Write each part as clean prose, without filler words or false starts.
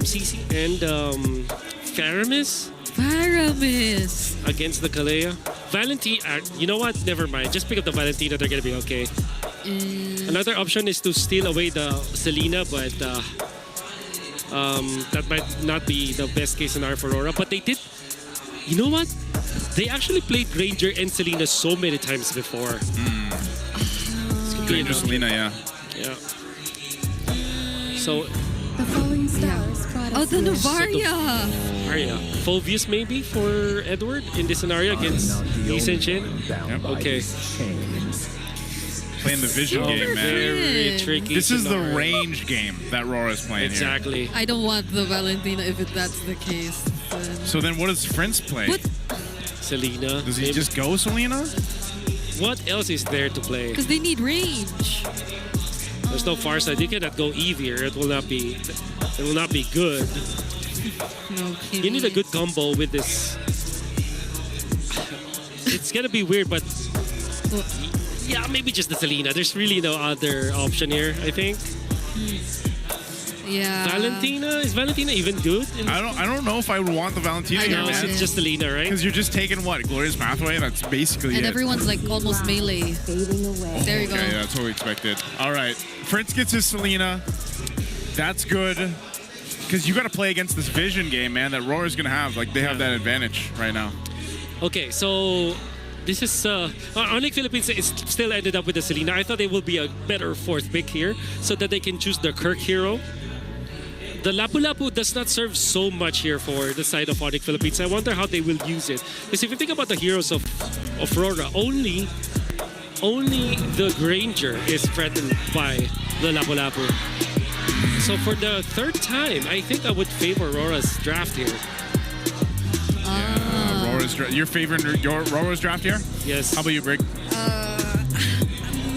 CC and Faramis against the Kalea. Valentina, you know what? Never mind. Just pick up the Valentina. They're gonna be okay. Another option is to steal away the Selena, but that might not be the best case scenario for Aurora. But they did. You know what? They actually played Ranger and Selena so many times before. Ranger, Selena, yeah. Yeah. So. The falling stars. Oh, the Novaria. Phobius maybe for Edward in this scenario against Yi Senshin. Yep. Okay. Playing the vision game, man. Very tricky. This is the scenario. range game that Aurora is playing Exactly. I don't want the Valentina if that's the case. Here. So then what does Prince play? What? Selena. Does he just go Selena? What else is there to play? Because they need range. There's no far side. You cannot go Eve here. It will not be. It will not be good. Okay. You need a good combo with this. It's gonna be weird, but yeah, maybe just the Selena. There's really no other option here, I think. Yeah. Valentina? Is Valentina even good? I don't know if I would want the Valentina here, No, man. it's just Selena, right? Because you're just taking what? Glorious Pathway? That's basically And it. everyone's like almost melee. There you go. Okay, that's what we expected. All right. Prince gets his Selena. That's good. Because you got to play against this vision game, man, that Aurora is going to have. Like, they have that advantage right now. Okay, so this is ONIC Philippines is still ended up with the Selena. I thought they will be a better fourth pick here so that they can choose the Kirk hero. The Lapu-Lapu does not serve so much here for the side of ONIC Philippines. I wonder how they will use it. Because if you think about the heroes of Aurora, only the Granger is threatened by the Lapu-Lapu. So for the third time, I think I would favor Aurora's draft here. Your favorite Aurora's draft here? Yes. How about you, Brig?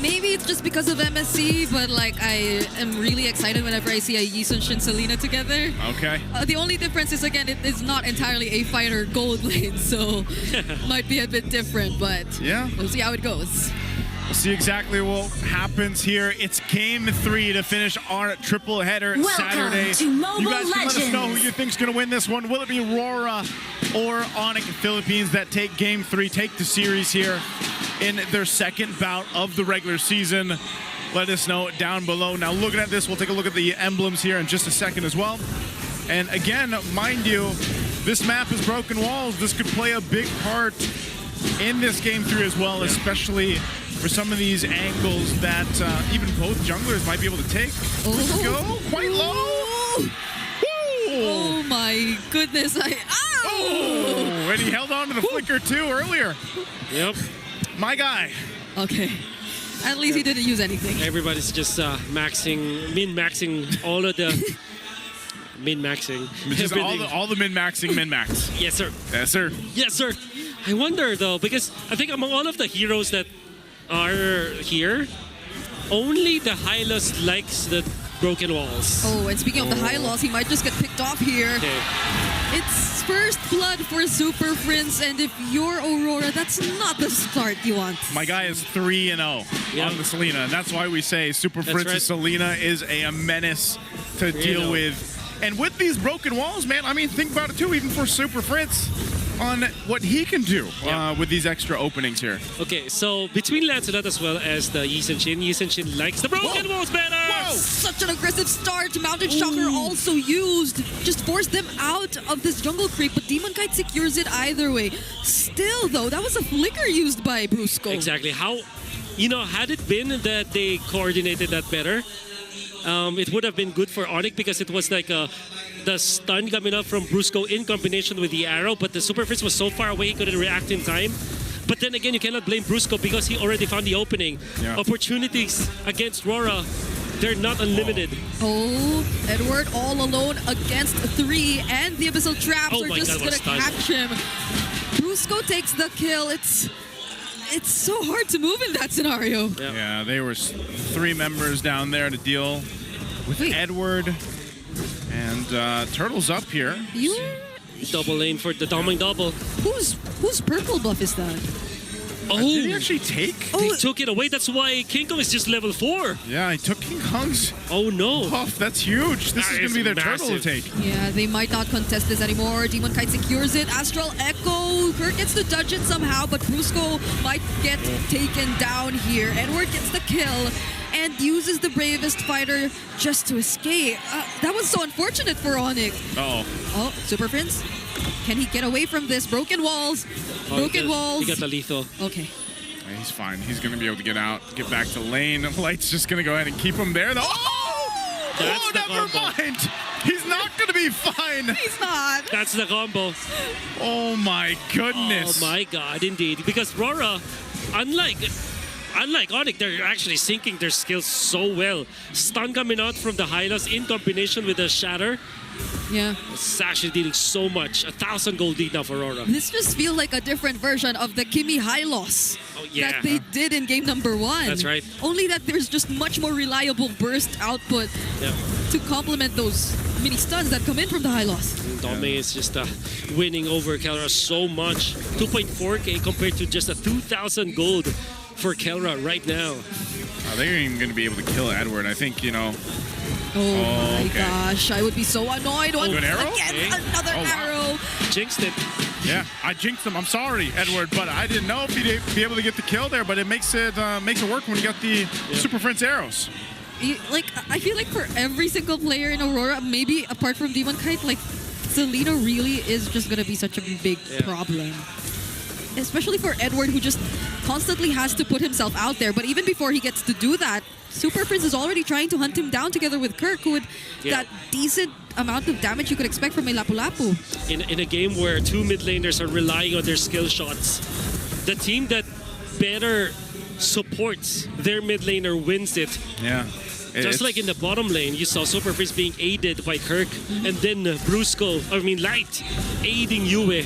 Maybe it's just because of MSC, but like I am really excited whenever I see a Yi Sun-Shin Selena together. Okay. The only difference is, again, it is not entirely a fighter gold lane, so might be a bit different, but yeah, we'll see how it goes. We'll see exactly what happens here. It's Game 3 to finish our triple header Saturday. To Mobile you guys can Legends. let us know who you think's going to win this one. Will it be Aurora or ONIC Philippines that take Game 3, take the series here in their second bout of the regular season? Let us know down below. Now, looking at this, we'll take a look at the emblems here in just a second as well. And again, mind you, this map is Broken Walls. This could play a big part in this Game 3 as well, especially for some of these angles that even both junglers might be able to take. Let's go quite low. Oh my goodness! Oh, and he held on to the flicker too earlier. Yep. My guy. Okay. At least he didn't use anything. Everybody's just min-maxing all of the min-maxing. Just all the min-maxing min-max. Yes, sir. Yes, sir. Yes, sir. I wonder though, because I think among all of the heroes that are here, only the Hylos likes the broken walls. Oh, and speaking of the high loss, he might just get picked off here. Okay. It's first blood for Super Prince, and if you're Aurora, that's not the start you want. My guy is 3-0 on the Selena, and that's why we say Super Prince's Selena is a menace to deal with. And with these broken walls, man, I mean, think about it too, even for Super Prince, on what he can do with these extra openings here. Okay, so between Lancelot as well as the Yi Sun-Shin likes the broken walls better! Whoa. Such an aggressive start. Mountain Shocker also used. Just forced them out of this jungle creep, but Demon Kite secures it either way. Still, though, that was a flicker used by Brusco. Exactly. How, had it been that they coordinated that better, it would have been good for ONIC because it was like the stun coming up from Brusco in combination with the arrow, but the Super Prince was so far away he couldn't react in time. But then again, you cannot blame Brusco because he already found the opening. Yeah. Opportunities against Aurora, they're not unlimited. Oh, Edward all alone against 3, and the Abyssal Traps are just going to catch him. Brusco takes the kill. It's so hard to move in that scenario. Yeah, they were 3 members down there to deal with Edward. And Turtle's up here. Double lane for the Doming Double. Whose purple buff is that? Oh, Did he actually take? he took it away. That's why King Kong is just level 4. Yeah, he took King Kong's Oh no. buff. That's huge. This That is going is to be their massive. turtle to take. Yeah, they might not contest this anymore. Demon Kite secures it. Astral Echo. Kirk gets to dodge it somehow, but Brusco might get taken down here. Edward gets the kill and uses the bravest fighter just to escape. That was so unfortunate for ONIC. Uh-oh. Oh, Super Prince. Can he get away from this? Broken walls. Broken walls. He got the lethal. Okay. Yeah, he's fine. He's going to be able to get out, get back to lane. Light's just going to go ahead and keep him there. Though. Oh! That's Oh, the never combo. mind. He's not going to be fine. He's not. That's the combo. Oh, my goodness. Oh my god, indeed. Because Aurora, unlike ONIC, they're actually syncing their skills so well. Stun coming out from the Hylos in combination with the Shatter. Yeah. It's actually dealing so much. 1,000 gold lead now for Aurora. This just feels like a different version of the Kimi high loss Oh, yeah. that they did in game number 1. That's right. Only that there's just much more reliable burst output Yeah. to complement those mini stuns that come in from the high loss. Dome is just winning over Kelra so much. 2.4k compared to just a 2,000 gold for Kelra right now. They're even going to be able to kill Edward. I think, you know. Oh my okay. gosh, I would be so annoyed once Good arrow? again. Okay. Another Oh, wow. arrow. Jinxed it. Yeah, I jinxed him. I'm sorry, Edward, but I didn't know if he'd be able to get the kill there. But it makes it work when you got the Super Prince arrows. Like, I feel like for every single player in Aurora, maybe apart from Demon Kite, like, Selena really is just gonna be such a big problem. Especially for Edward, who just constantly has to put himself out there. But even before he gets to do that, Super Prince is already trying to hunt him down together with Kirk, with that decent amount of damage you could expect from a Lapu Lapu. In a game where two mid laners are relying on their skill shots, the team that better supports their mid laner wins it. Yeah. Just like in the bottom lane, you saw Super Prince being aided by Kirk, and then Light aiding Yue.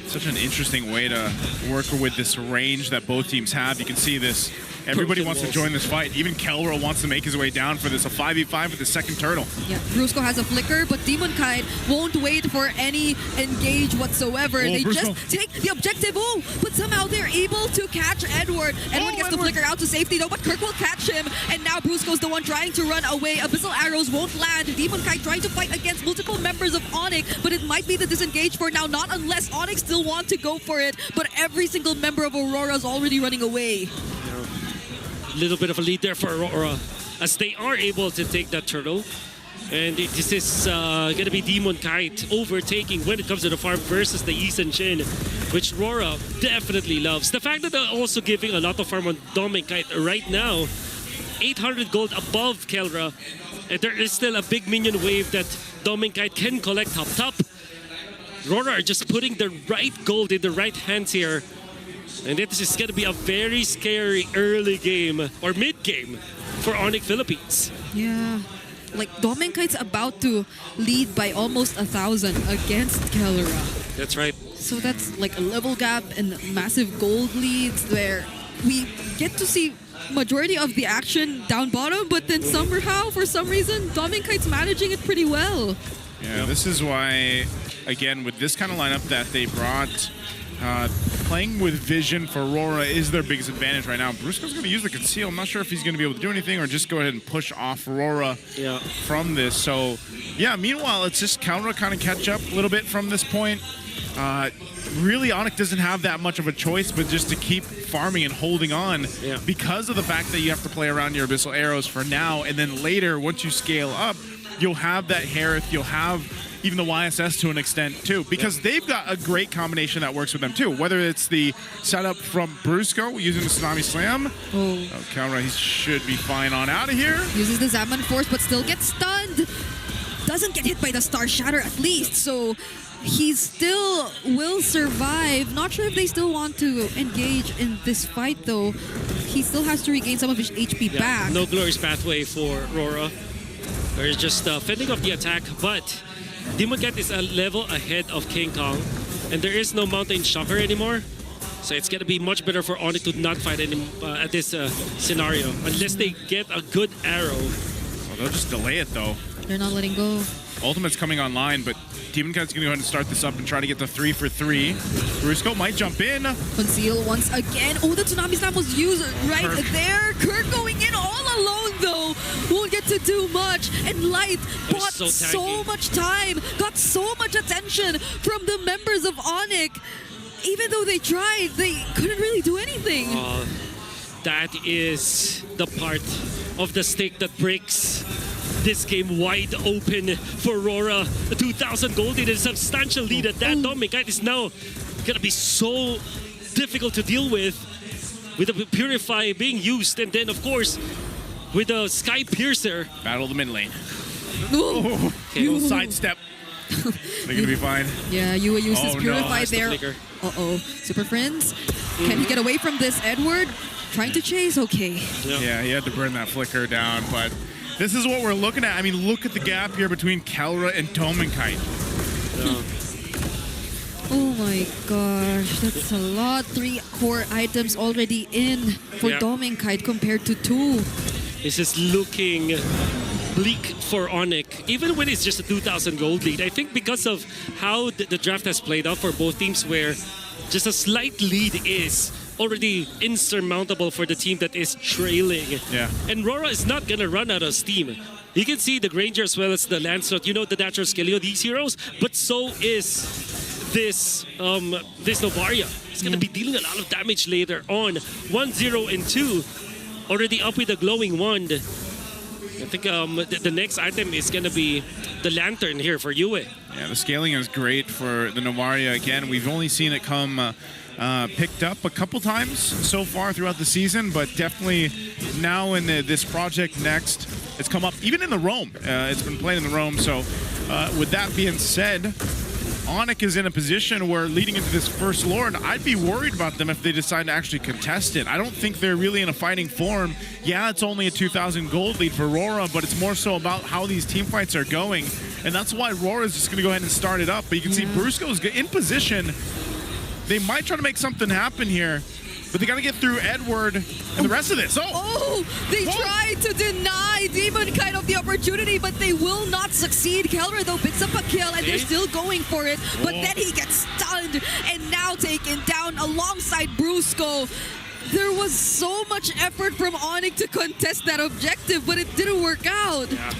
Such an interesting way to work with this range that both teams have. You can see this. Everybody Broken wants walls. to join this fight. Even Kelro wants to make his way down for this. A 5v5 with the second turtle. Yeah, Brusco has a flicker, but Demon Kite won't wait for any engage whatsoever. Oh, They Brusco. just take the objective. Oh, but somehow they're able to catch Edward. Edward gets the Edward. flicker out to safety though, but Kirk will catch him. And now Brusco's the one trying to run away. Abyssal arrows won't land. Demon Kite trying to fight against multiple members of ONIC, but it might be the disengage for now. Not unless ONIC still want to go for it. But every single member of Aurora is already running away. Little bit of a lead there for Aurora, as they are able to take that turtle. And this is going to be Demon Kite overtaking when it comes to the farm versus the Eastern Chin, which Aurora definitely loves. The fact that they're also giving a lot of farm on Demon Kite right now, 800 gold above Kelra, and there is still a big minion wave that Demon Kite can collect up top. Aurora are just putting the right gold in the right hands here. And this is going to be a very scary early game or mid game for ONIC Philippines. Yeah. Like, Demon Kite's about to lead by almost 1,000 against Kelra. That's right. So that's like a level gap and massive gold leads where we get to see majority of the action down bottom, but then somehow, for some reason, Demon Kite's managing it pretty well. Yeah, this is why, again, with this kind of lineup that they brought, playing with vision for Aurora is their biggest advantage right now. Brusco's going to use the conceal. I'm not sure if he's going to be able to do anything or just go ahead and push off Aurora from this. So, yeah, meanwhile, it's just Kelra kind of catch up a little bit from this point. Really, ONIC doesn't have that much of a choice but just to keep farming and holding on because of the fact that you have to play around your Abyssal Arrows for now, and then later, once you scale up, you'll have that Harith, you'll have even the YSS to an extent too, because they've got a great combination that works with them too. Whether it's the setup from Brusco using the Tsunami Slam. Oh, Kelra, he should be fine on out of here. Uses the Zaman Force, but still gets stunned. Doesn't get hit by the Star Shatter at least, so he still will survive. Not sure if they still want to engage in this fight though. He still has to regain some of his HP back. No glorious pathway for Aurora. They're just fending off the attack, but Demon Cat is a level ahead of King Kong, and there is no Mountain Shocker anymore. So it's going to be much better for ONIC to not fight at this scenario, unless they get a good arrow. Well, they'll just delay it though. They're not letting go. Ultimate's coming online, but Demon Kite's going to go ahead and start this up and try to get the 3 for 3. Brusco might jump in. Conceal once again. Oh, the Tsunami Slam was used right there. Kirk going in all alone, though. Won't get to do much. And Light bought so much time, got so much attention from the members of ONIC. Even though they tried, they couldn't really do anything. That is the part of the stick that breaks this game wide open for Aurora. A 2,000 gold lead, a substantial lead at that. Dominic is now gonna be so difficult to deal with the Purify being used, and then of course with the Sky Piercer. Battle the mid lane. Oh, okay. Little sidestep. They're gonna be fine. Yeah, Yue uses Purify there. Uh-oh. Super Friends. Can he get away from this? Edward trying to chase. Okay. Yeah, he had to burn that flicker down, but this is what we're looking at. I mean, look at the gap here between Kelra and Dominkite. Oh my gosh, that's a lot. 3 core items already in for Dominkite compared to 2. This is looking bleak for ONIC, even when it's just a 2,000 gold lead. I think because of how the draft has played out for both teams, where just a slight lead is already insurmountable for the team that is trailing. Yeah. And Aurora is not gonna run out of steam. You can see the Granger as well as the Lancelot, you know, the natural skill of these heroes, but so is this Novaria. It's gonna be dealing a lot of damage later on. 1-0 and 2. Already up with the glowing wand. I think the next item is gonna be the lantern here for Yue. Yeah, the scaling is great for the Novaria. Again, we've only seen it come picked up a couple times so far throughout the season, but definitely now in this project next, it's come up even in the Roam. It's been played in the Roam. So with that being said, ONIC is in a position where leading into this first Lord, I'd be worried about them if they decide to actually contest it. I don't think they're really in a fighting form. Yeah, it's only a 2,000 gold lead for Aurora, but it's more so about how these team fights are going. And that's why Aurora is just going to go ahead and start it up. But you can see Brusco's in position. They might try to make something happen here, but they got to get through Edward and the rest of this. They tried to deny Demon kind of the opportunity, but they will not succeed. Kelra, though, picks up a kill, and they're still going for it. But then he gets stunned and now taken down alongside Brusco. There was so much effort from ONIC to contest that objective, but it didn't work out. Yeah.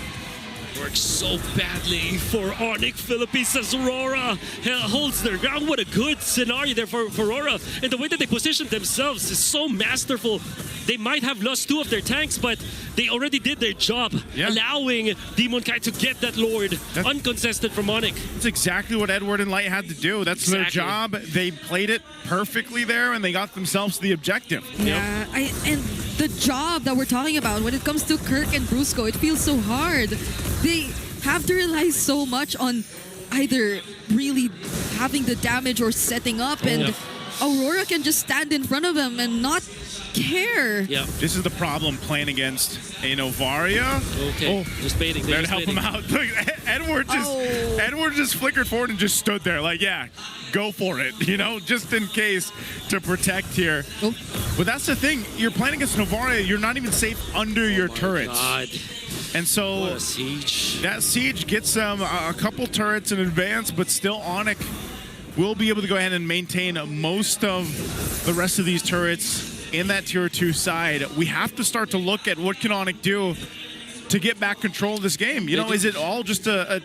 Works so badly for ONIC Philippines as Aurora holds their ground. What a good scenario there for Aurora. And the way that they position themselves is so masterful. They might have lost 2 of their tanks, but they already did their job, allowing Demon Kai to get that Lord uncontested from ONIC. That's exactly what Edward and Light had to do. That's their job. They played it perfectly there, and they got themselves the objective. Yeah, and the job that we're talking about, when it comes to Kirk and Brusco, it feels so hard. They have to rely so much on either really having the damage or setting up, and Aurora can just stand in front of them and not care. Yeah. This is the problem playing against a Novaria. Okay. Just baiting. There to help him out. Look, Edward just flickered forward and just stood there like, yeah, go for it, you know, just in case to protect here. But that's the thing. You're playing against Novaria. You're not even safe under your turrets. God. And so what a siege. That siege gets them a couple turrets in advance, but still ONIC will be able to go ahead and maintain most of the rest of these turrets in that tier 2 side. We have to start to look at what can ONIC do to get back control of this game. You know, is it all just a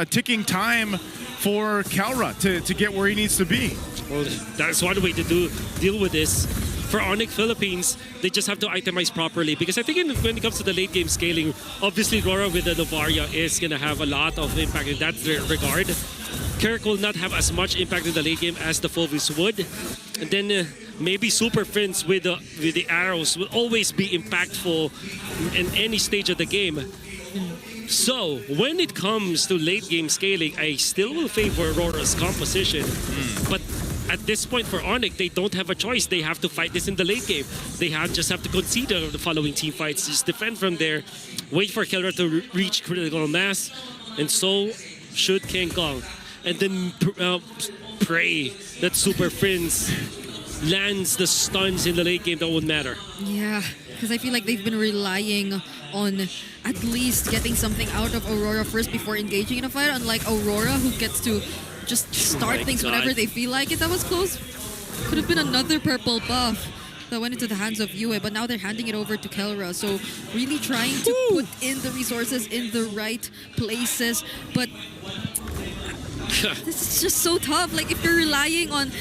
ticking time for Kelra to get where he needs to be? Well, that's one way to deal with this. For ONIC Philippines, they just have to itemize properly, because I think when it comes to the late game scaling, obviously Aurora with the Novaria is going to have a lot of impact in that regard. Kirk will not have as much impact in the late game as the Fulvis would. And then maybe Super Prince with the arrows will always be impactful in any stage of the game. So, when it comes to late game scaling, I still will favor Aurora's composition. But at this point for ONIC, they don't have a choice. They have to fight this in the late game. They just have to concede the following team fights. Just defend from there, wait for Kelra to reach critical mass, and so should King Kong. And then pray that Super Prince lands the stuns in the late game that won't matter. Yeah, Because I feel like they've been relying on at least getting something out of Aurora first before engaging in a fight, unlike Aurora, who gets to just start things whenever they feel like it. That was close. Could have been another purple buff that went into the hands of Yue, but now they're handing it over to Kelra. So really trying to put in the resources in the right places. But this is just so tough. Like, if you're relying on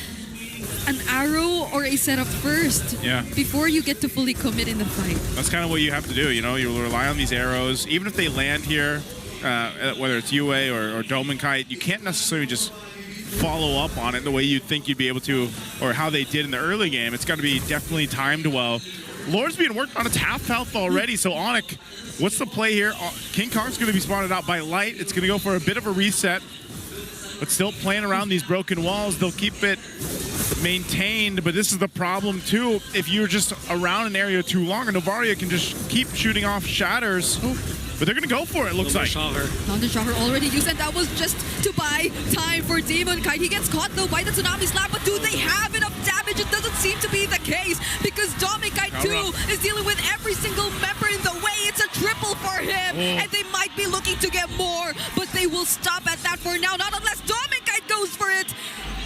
an arrow or a setup first before you get to fully commit in the fight. That's kind of what you have to do, you know? You rely on these arrows. Even if they land here, whether it's Yue or Domenkite, you can't necessarily just follow up on it the way you'd think you'd be able to, or how they did in the early game. It's got to be definitely timed well. Lord's being worked on. Its half health already, so ONIC, what's the play here? King Kong's going to be spotted out by Light. It's going to go for a bit of a reset, but still playing around these broken walls. They'll keep it maintained, but this is the problem too. If you're just around an area too long, and Novaria can just keep shooting off shatters. But they're going to go for it, looks like. Mountain Shower already used, and that was just to buy time for Demonkite. He gets caught, though, by the Tsunami Slap, but do they have enough damage? It doesn't seem to be the case, because Domenkite, too, is dealing with every single member in the way. It's a triple for him, and they might be looking to get more, but they will stop at that for now, not unless Domenkite goes for it.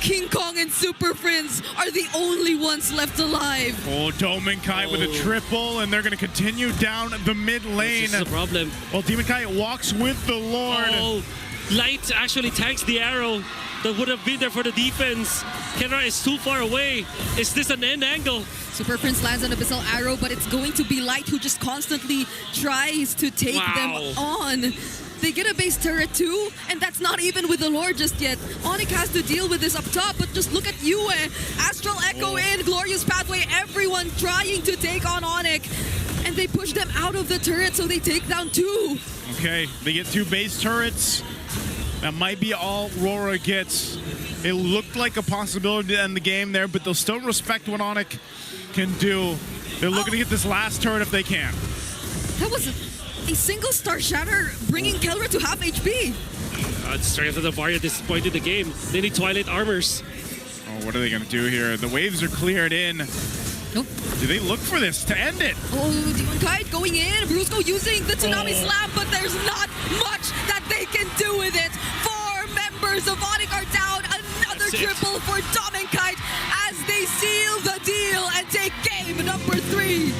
King Kong and Super Prince are the only ones left alive. Domenkite with a triple, and they're going to continue down the mid lane. This is a problem. Well, Demonkite walks with the Lord. Light actually tanks the arrow that would have been there for the defense. Kenra is too far away. Is this an end angle? Super Prince lands an Abyssal Arrow, but it's going to be Light who just constantly tries to take them on. They get a base turret too, and that's not even with the Lord just yet. ONIC has to deal with this up top, but just look at Yue. Astral Echo in, Glorious Pathway, everyone trying to take on ONIC. And they push them out of the turret, so they take down 2. Okay, they get 2 base turrets. That might be all Aurora gets. It looked like a possibility to end the game there, but they'll still respect what ONIC can do. They're looking to get this last turret if they can. That was a single star shatter, bringing Kelra to half HP. Strength of the Varia at this point in the game. They need Twilight Armors. Oh, what are they going to do here? The waves are cleared in. Nope. Do they look for this to end it? Demonkite going in. Brusco using the Tsunami Slap, but there's not much that they can do with it. 4 members of ONIC are down. Another triple for Domenkite as they seal the deal and take game number 3.